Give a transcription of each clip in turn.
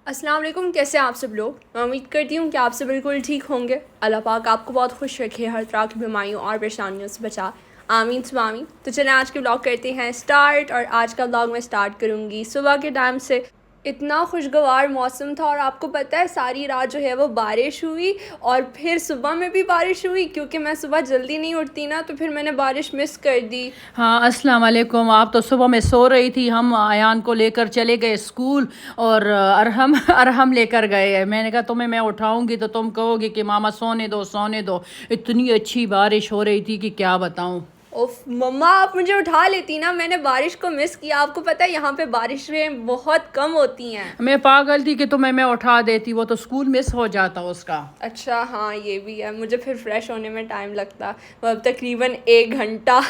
अस्सलाम वालेकुम। कैसे हैं आप सब लोग। मैं उम्मीद करती हूँ कि आप सब बिल्कुल ठीक होंगे। अल्लाह पाक आपको बहुत खुश रखे, हर तरह की बीमारियों और परेशानियों से बचा। आमीन सुबह आमीन। तो चलें आज के ब्लॉग करते हैं स्टार्ट। और आज का ब्लॉग मैं स्टार्ट करूँगी सुबह के टाइम से। इतना खुशगवार मौसम था और आपको पता है सारी रात जो है वो बारिश हुई और फिर सुबह में भी बारिश हुई, क्योंकि मैं सुबह जल्दी नहीं उठती ना, तो फिर मैंने बारिश मिस कर दी। हाँ, अस्सलाम वालेकुम। आप तो सुबह में सो रही थी, हम आयान को लेकर चले गए स्कूल और अरहम अरहम लेकर गए। मैंने कहा तुम्हें मैं उठाऊंगी तो तुम कहोगे कि मामा सोने दो सोने दो। इतनी अच्छी बारिश हो रही थी कि क्या बताऊं। ओफ मम्मा, आप मुझे उठा लेती ना, मैंने बारिश को मिस किया। आपको पता है यहाँ पे बारिशें बहुत कम होती हैं। मैं पागल थी कि तुम्हें मैं उठा देती, वो तो स्कूल मिस हो जाता उसका। अच्छा हाँ, ये भी है, मुझे फिर फ्रेश होने में टाइम लगता। वो अब तकरीबन 1 घंटा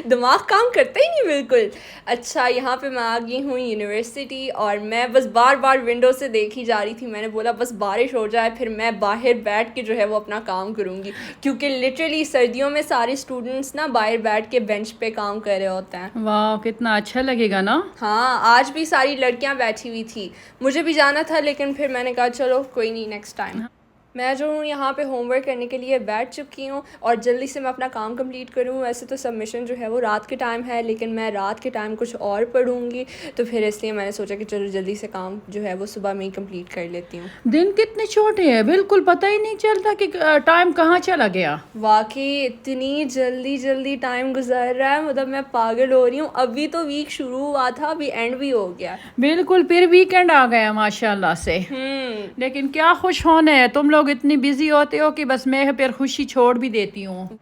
दिमाग काम करता ही नहीं बिल्कुल। अच्छा, यहाँ पे मैं आ गई हूँ यूनिवर्सिटी और मैं बस बार बार विंडो से देखी जा रही थी। मैंने बोला बस बारिश हो जाए फिर मैं बाहर बैठ के जो है वो अपना काम करूँगी, क्योंकि लिटरली सर्दियों में सारे स्टूडेंट्स ना बाहर बैठ के बेंच पे काम कर रहे होते हैं। वाह, कितना अच्छा लगेगा ना। हाँ, आज भी सारी लड़कियां बैठी हुई थी। मुझे भी जाना था लेकिन फिर मैंने कहा चलो कोई नहीं, नेक्स्ट टाइम। मैं जो हूँ यहाँ पे होमवर्क करने के लिए बैठ चुकी हूँ और जल्दी से मैं अपना काम कंप्लीट करूँ। वैसे तो सबमिशन जो है वो रात के टाइम है, लेकिन मैं रात के टाइम कुछ और पढ़ूँगी, तो फिर इसलिए मैंने सोचा कि चलो जल्दी से काम जो है वो सुबह में ही कंप्लीट कर लेती हूँ। दिन कितने छोटे हैं, बिल्कुल पता ही नहीं चलता कि टाइम कहाँ चला गया। वाकई इतनी जल्दी जल्दी टाइम गुजर रहा है, मतलब मैं पागल हो रही हूँ। अभी तो वीक शुरू हुआ था, अभी एंड भी हो गया। बिल्कुल, फिर वीकेंड आ गया माशाल्लाह से। लेकिन क्या खुश होने है, तुम लोग इतनी बिजी होते हो कि बस मैं फिर खुशी छोड़ भी देती हूँ।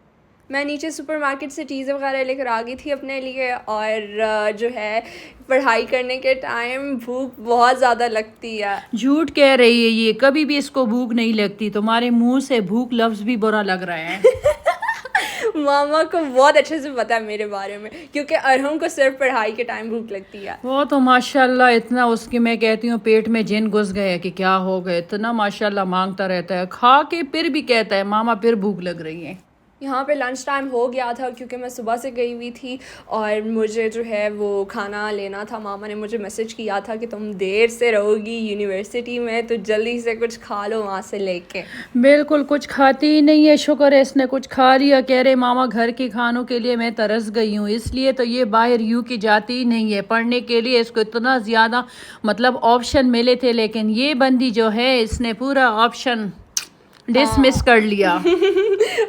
मैं नीचे सुपरमार्केट से चीज़ें वगैरह लेकर आ गई थी अपने लिए, और जो है पढ़ाई करने के टाइम भूख बहुत ज़्यादा लगती है। झूठ कह रही है ये, कभी भी इसको भूख नहीं लगती। तुम्हारे मुंह से भूख लफ्ज भी बुरा लग रहा है। मामा को बहुत अच्छे से पता है मेरे बारे में, क्योंकि अरहम को सिर्फ पढ़ाई के टाइम भूख लगती है। वो तो माशाल्लाह इतना उसकी, मैं कहती हूँ पेट में जिन घुस गए कि क्या हो गए। इतना माशाल्लाह मांगता रहता है, खा के फिर भी कहता है मामा फिर भूख लग रही है। यहाँ पे लंच टाइम हो गया था, क्योंकि मैं सुबह से गई हुई थी और मुझे जो है वो खाना लेना था। मामा ने मुझे मैसेज किया था कि तुम देर से रहोगी यूनिवर्सिटी में, तो जल्दी से कुछ खा लो वहाँ से लेके। बिल्कुल कुछ खाती ही नहीं है। शुक्र है इसने कुछ खा लिया। कह रहे मामा घर के खानों के लिए मैं तरस गई हूँ, इसलिए तो ये बाहर यूं की जाती ही नहीं है पढ़ने के लिए। इसको इतना ज़्यादा मतलब ऑप्शन मिले थे, लेकिन ये बंदी जो है इसने पूरा ऑप्शन डिसमिस हाँ कर लिया।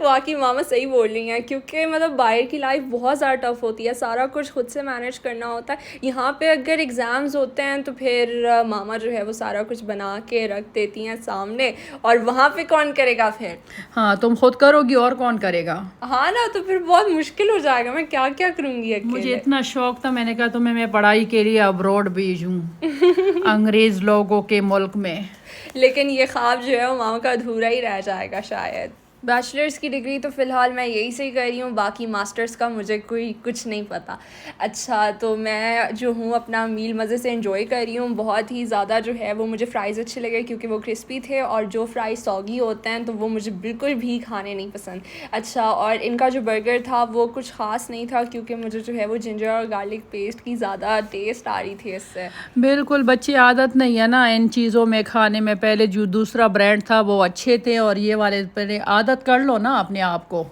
वाकई मामा सही बोल रही हैं, क्योंकि मतलब बाहर की लाइफ बहुत ज़्यादा टफ होती है, सारा कुछ खुद से मैनेज करना होता है। यहाँ पे अगर एग्ज़ाम्स होते हैं तो फिर मामा जो है वो सारा कुछ बना के रख देती हैं सामने, और वहाँ पे कौन करेगा फिर। हाँ, तुम खुद करोगी और कौन करेगा। हाँ ना, तो फिर बहुत मुश्किल हो जाएगा, मैं क्या क्या करूँगी मुझे अकेले। इतना शौक था, मैंने कहा तुम्हें मैं पढ़ाई के लिए अब्रॉड भेजूं, अंग्रेज लोगों के मुल्क में। लेकिन ये ख्वाब जो है वो मामा का अधूरा ही रह जाएगा शायद। बैचलर्स की डिग्री तो फ़िलहाल मैं यही से ही कर रही हूँ, बाकी मास्टर्स का मुझे कोई कुछ नहीं पता। अच्छा, तो मैं जो हूँ अपना मील मज़े से एंजॉय कर रही हूँ बहुत ही ज़्यादा। जो है वो मुझे फ़्राइज़ अच्छे लगे क्योंकि वो क्रिस्पी थे, और जो फ़्राइज़ सॉगी होते हैं तो वो मुझे बिल्कुल भी खाने नहीं पसंद। अच्छा, और इनका जो बर्गर था वो कुछ ख़ास नहीं था, क्योंकि मुझे जो है वो जिंजर और गार्लिक पेस्ट की ज़्यादा टेस्ट आ रही थी इससे। बिल्कुल, बच्चे आदत नहीं है ना इन चीज़ों में खाने में। पहले जो दूसरा ब्रांड था वो अच्छे थे, और ये वाले पहले आदत कर लो ना अपने आप को।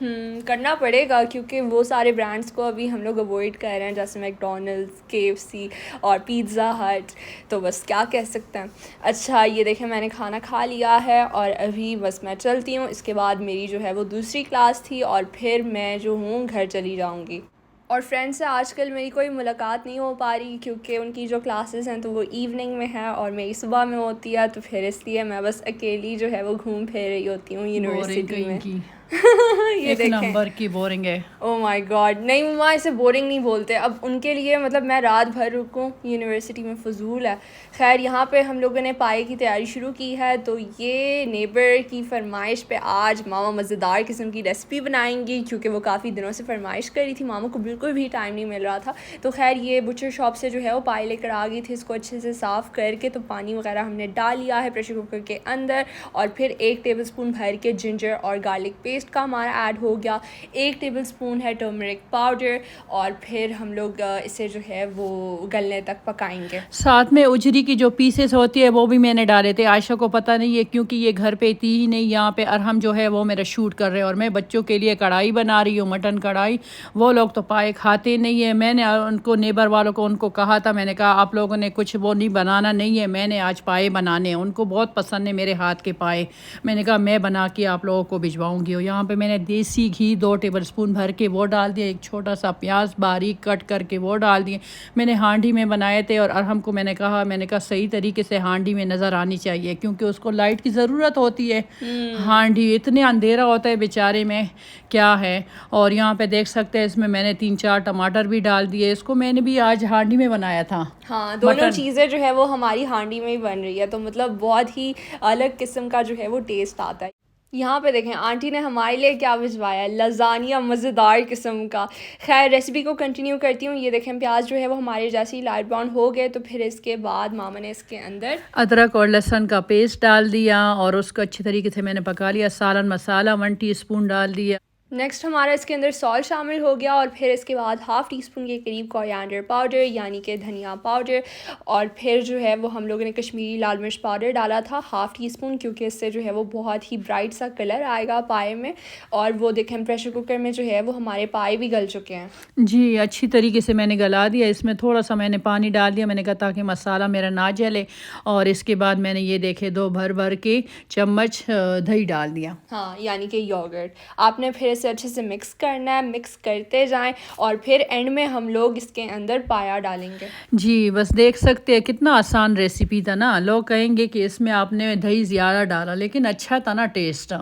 करना पड़ेगा, क्योंकि वो सारे ब्रांड्स को अभी हम लोग अवॉइड कर रहे हैं, जैसे मैकडॉनल्ड्स, KFC और पिज़्ज़ा हट। तो बस क्या कह सकते हैं। अच्छा, ये देखें मैंने खाना खा लिया है और अभी बस मैं चलती हूँ। इसके बाद मेरी जो है वो दूसरी क्लास थी और फिर मैं जो हूँ घर चली जाऊँगी। और फ्रेंड्स से आजकल मेरी कोई मुलाकात नहीं हो पा रही, क्योंकि उनकी जो क्लासेस हैं तो वो इवनिंग में है और मेरी सुबह में होती है, तो फिर इसलिए मैं बस अकेली जो है वो घूम फिर रही होती हूँ बोरिंग यूनिवर्सिटी कहीं में। की, ये एक देखें। नंबर की बोरिंग है। ओह माय गॉड, नहीं मम्मा, इसे बोरिंग नहीं बोलते। अब उनके लिए मतलब मैं रात भर रुकूं यूनिवर्सिटी में, फ़जूल है। खैर, यहाँ पे हम लोगों ने पाए की तैयारी शुरू की है, तो ये नेबर की फरमाइश पे आज मामा मज़ेदार किस्म की रेसिपी बनाएंगी, क्योंकि वो काफ़ी दिनों से फरमाइश कर रही थी। मामा को बिल्कुल भी टाइम नहीं मिल रहा था। तो खैर, ये बुचर शॉप से जो है वो पाए लेकर आ गई थी। इसको अच्छे से साफ़ करके तो पानी वगैरह हमने डाल लिया है प्रेशर कुकर के अंदर, और फिर 1 टेबल स्पून भर के जिंजर और गार्लिक टेस्ट का हमारा ऐड हो गया। 1 टेबलस्पून है टर्मरिक पाउडर और फिर हम लोग इसे जो है वो गलने तक पकाएंगे। साथ में उजरी की जो पीसेस होती है वो भी मैंने डाले थे। आयशा को पता नहीं है क्योंकि ये घर पे थी ही नहीं यहाँ पे। अरहम जो है वो मेरा शूट कर रहे हैं और मैं बच्चों के लिए कढ़ाई बना रही हूँ, मटन कढ़ाई। वो लोग तो पाए खाते नहीं है। मैंने उनको नेबर वालों को उनको कहा था, मैंने कहा आप लोगों ने कुछ वो नहीं बनाना नहीं है, मैंने आज पाए बनाने हैं। उनको बहुत पसंद है मेरे हाथ के पाए। मैंने कहा मैं बना के आप लोगों को भिजवाऊँगी। और यहाँ पर मैंने देसी घी 2 टेबलस्पून भर के वो डाल दिया। एक छोटा सा प्याज बारीक कट करके वो डाल दिए। मैंने हांडी में बनाए थे और अरहम को मैंने कहा सही तरीके से हांडी में नज़र आनी चाहिए क्योंकि उसको लाइट की ज़रूरत होती है। हांडी इतने अंधेरा होता है बेचारे में क्या है। और यहाँ पे देख सकते हैं इसमें मैंने 3-4 टमाटर भी डाल दिए। इसको मैंने भी आज हांडी में बनाया था। हाँ, दोनों चीज़ें जो है वो हमारी हांडी में ही बन रही है, तो मतलब बहुत ही अलग किस्म का जो है वो टेस्ट आता है। यहाँ पे देखें आंटी ने हमारे लिए क्या भिजवाया, लजानिया मज़ेदार किस्म का। खैर रेसिपी को कंटिन्यू करती हूँ। ये देखें प्याज जो है वो हमारे जैसे ही लाइट ब्राउन हो गए तो फिर इसके बाद मामा ने इसके अंदर अदरक और लहसुन का पेस्ट डाल दिया और उसको अच्छी तरीके से मैंने पका लिया। सालन मसाला 1 टीस्पून डाल दिया। नेक्स्ट हमारा इसके अंदर सॉल्ट शामिल हो गया और फिर इसके बाद 1/2 टीस्पून के करीब कोरिएंडर पाउडर यानी कि धनिया पाउडर। और फिर जो है वो हम लोगों ने कश्मीरी लाल मिर्च पाउडर डाला था 1/2 टीस्पून, क्योंकि इससे जो है वो बहुत ही ब्राइट सा कलर आएगा पाए में। और वो देखें प्रेशर कुकर में जो है वो हमारे पाए भी गल चुके हैं। जी अच्छी तरीके से मैंने गला दिया। इसमें थोड़ा सा मैंने पानी डाल दिया, मैंने कहा ताकि मसाला मेरा ना जले। और इसके बाद मैंने ये देखे 2 भर के चम्मच दही डाल दिया। हाँ, यानी कि योगर्ट। आपने फिर इसे अच्छे से मिक्स करना है, मिक्स करते जाएं और फिर एंड में हम लोग इसके अंदर पाया डालेंगे। जी बस देख सकते हैं कितना आसान रेसिपी था ना। लोग कहेंगे कि इसमें आपने दही ज़्यादा डाला, लेकिन अच्छा था ना टेस्ट।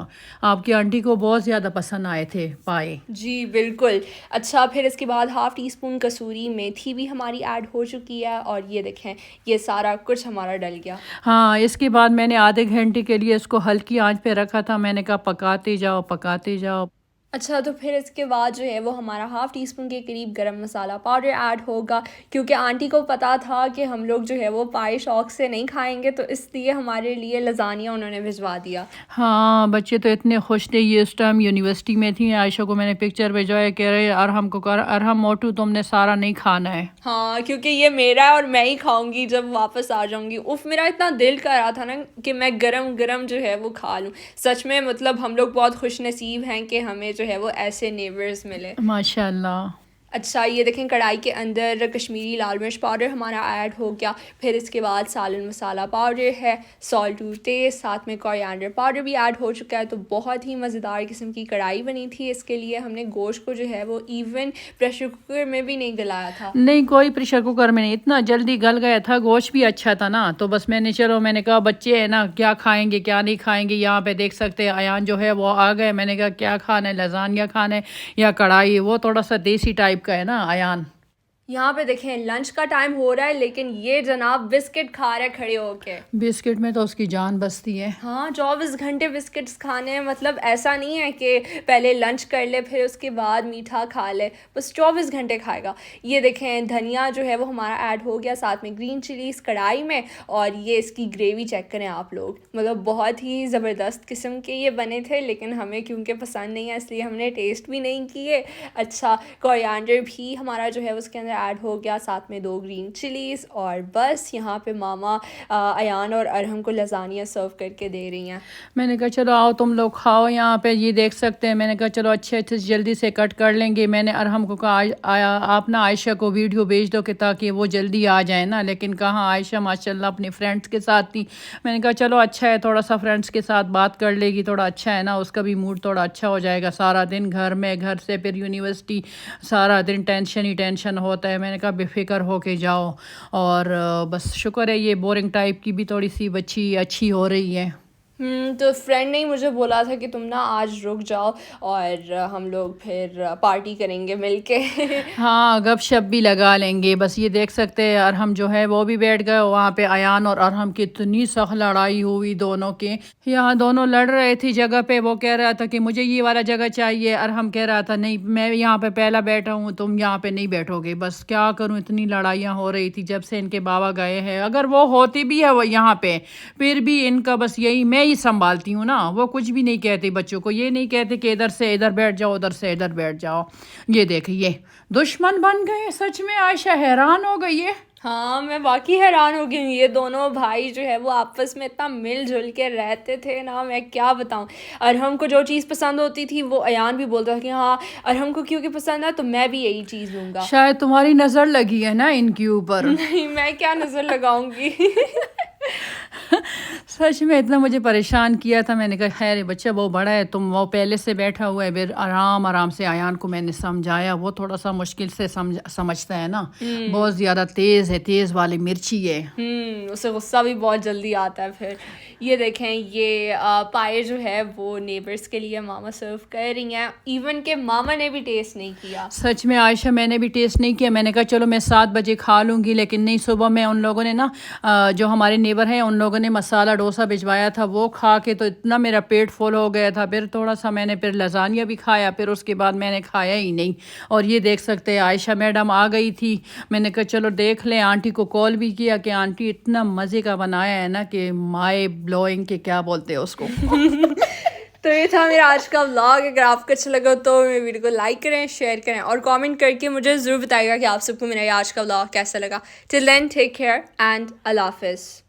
आपकी आंटी को बहुत ज़्यादा पसंद आए थे पाए। जी बिल्कुल। अच्छा फिर इसके बाद 1/2 टीस्पून कसूरी मेथी भी हमारी ऐड हो चुकी है और ये देखें ये सारा कुछ हमारा डल गया। हाँ इसके बाद मैंने आधे घंटे के लिए इसको हल्की आंच पे रखा था। मैंने कहा पकाते जाओ पकाते जाओ। अच्छा तो फिर इसके बाद जो है वो हमारा 1/2 टीस्पून के करीब गरम मसाला पाउडर ऐड होगा, क्योंकि आंटी को पता था कि हम लोग जो है वो पाए शौक से नहीं खाएंगे, तो इसलिए हमारे लिए लजानिया उन्होंने भिजवा दिया। हाँ बच्चे तो इतने खुश थे। ये इस टाइम यूनिवर्सिटी में थी। आयशा को मैंने पिक्चर भेजा, कह रहे अरहम को कर अरहम मोटू तुमने सारा नहीं खाना है। हाँ क्योंकि ये मेरा है और मैं ही खाऊंगी जब वापस आ जाऊंगी। उफ मेरा इतना दिल कर रहा था ना कि मैं गरम गरम जो है वो खा लूँ। सच में मतलब हम लोग बहुत खुश नसीब हैं कि हमें जो है वो ऐसे नेबर्स मिले माशाल्लाह। अच्छा ये देखें कढ़ाई के अंदर कश्मीरी लाल मिर्च पाउडर हमारा ऐड हो गया। फिर इसके बाद सालन मसाला पाउडर है, सॉल्ट टू टेस्ट, साथ में कोरिएंडर पाउडर भी ऐड हो चुका है। तो बहुत ही मज़ेदार किस्म की कढ़ाई बनी थी। इसके लिए हमने गोश्त को जो है वो इवन प्रेशर कुकर में भी नहीं गलाया था। नहीं कोई प्रेशर कुकर में नहीं, इतना जल्दी गल गया था। गोश्त भी अच्छा था ना, तो बस मैंने कहा बच्चे है ना क्या खाएंगे क्या नहीं खाएंगे। यहाँ पे देख सकते हैं अयान जो है वो आ गए। मैंने कहा क्या खाना है, लजानिया खाना है या कढ़ाई। वो थोड़ा सा देसी टाइप का है ना अयान। यहाँ पे देखें लंच का टाइम हो रहा है लेकिन ये जनाब बिस्किट खा रहे खड़े होके। बिस्किट में तो उसकी जान बसती है। हाँ 24 घंटे बिस्किट्स खाने हैं। मतलब ऐसा नहीं है कि पहले लंच कर ले फिर उसके बाद मीठा खा ले, बस 24 घंटे खाएगा। ये देखें धनिया जो है वो हमारा ऐड हो गया, साथ में ग्रीन चिलीज कढ़ाई में। और ये इसकी ग्रेवी चेक करें आप लोग, मतलब बहुत ही ज़बरदस्त किस्म के ये बने थे, लेकिन हमें क्योंकि पसंद नहीं है इसलिए हमने टेस्ट भी नहीं किए। अच्छा कोरिएंडर भी हमारा जो है उसके अंदर ऐड हो गया, साथ में 2 ग्रीन चिलीज़। और बस यहाँ पे मामा अयान और अरहम को लजानिया सर्व करके दे रही हैं। मैंने कहा चलो आओ तुम लोग खाओ। यहाँ पे ये देख सकते हैं। मैंने कहा चलो अच्छे अच्छे जल्दी से कट कर लेंगे। मैंने अरहम को कहा आप ना आयशा को वीडियो भेज दो कि ताकि वो जल्दी आ जाए ना, लेकिन कहाँ आयशा माशाल्लाह अपने फ्रेंड्स के साथ थी। मैंने कहा चलो अच्छा है थोड़ा सा फ्रेंड्स के साथ बात कर लेगी, थोड़ा अच्छा है ना, उसका भी मूड थोड़ा अच्छा हो जाएगा। सारा दिन घर में, घर से फिर यूनिवर्सिटी, सारा दिन टेंशन ही टेंशन होता है। मैंने कहा बेफिक्र होके जाओ। और बस शुक्र है ये बोरिंग टाइप की भी थोड़ी सी बच्ची अच्छी हो रही है। तो फ्रेंड ने ही मुझे बोला था कि तुम ना आज रुक जाओ और हम लोग फिर पार्टी करेंगे मिलके। हाँ गपशप भी लगा लेंगे। बस ये देख सकते हैं अरहम जो है वो भी बैठ गए वहाँ पे। अयान और अरहम की इतनी सख्त लड़ाई हुई दोनों के। यहाँ दोनों लड़ रहे थे जगह पे। वो कह रहा था कि मुझे ये वाला जगह चाहिए, अरहम कह रहा था नहीं मैं यहाँ पे पहला बैठा हूँ, तुम यहाँ पे नहीं बैठोगे। बस क्या करूँ, इतनी लड़ाइयाँ हो रही थी जब से इनके बाबा गए हैं। अगर वो होती भी है वो यहाँ पे फिर भी इनका बस यही मैं मैं ही संभालती हूँ ना, वो कुछ भी नहीं कहते बच्चों को, ये नहीं कहते कि इधर से इधर बैठ जाओ, उधर से इधर बैठ जाओ। ये देखिए दुश्मन बन गए, सच में आयशा हैरान हो गई है। हाँ, मैं वाकई हैरान हो गई हूँ। ये दोनों भाई जो है वो आपस में इतना मिलजुल के रहते थे ना, मैं क्या बताऊँ। अरहम को जो चीज़ पसंद होती थी वो अयान भी बोलता था कि हाँ अरहम को क्योंकि पसंद है तो मैं भी यही चीज़ लूँगा। शायद तुम्हारी नजर लगी है ना इनके ऊपर। नहीं, मैं क्या नज़र लगाऊंगी। सच में इतना मुझे परेशान किया था, मैंने कहा खैर ये बच्चा बहुत बड़ा है, तुम वो पहले से बैठा हुआ है, फिर आराम आराम से आयान को मैंने समझाया, वो थोड़ा सा मुश्किल से समझता है ना, बहुत ज़्यादा तेज़ है, तेज़ वाली मिर्ची है। उसे गुस्सा भी बहुत जल्दी आता है। फिर ये देखें, ये पाए जो है वो नेबर्स के लिए मामा सर्व कर रही हैं, इवन के मामा ने भी टेस्ट नहीं किया। सच में आयशा मैंने भी टेस्ट नहीं किया, मैंने कहा चलो मैं 7 बजे खा लूँगी, लेकिन नहीं, सुबह में उन लोगों ने ना जो हमारे नेबर हैं उन लोगों ने मसाला डोसा भिजवाया था, वो खा के तो इतना मेरा पेट फुल हो गया था। फिर थोड़ा सा मैंने फिर लजानिया भी खाया, फिर उसके बाद मैंने खाया ही नहीं। और ये देख सकते हैं आयशा मैडम आ गई थी, मैंने कहा चलो देख लें, आंटी को कॉल भी किया कि आंटी इतना मज़े का बनाया है ना कि माय ब्लोइंग के क्या बोलते हैं उसको। तो ये था मेरा आज का व्लॉग। अगर आपको अच्छा लगा तो मेरे वीडियो को लाइक करें, शेयर करें और कमेंट करके मुझे ज़रूर बताइएगा कि आप सबको मेरा ये आज का व्लॉग कैसा लगा। Till then take care and अल्लाह हाफिज़।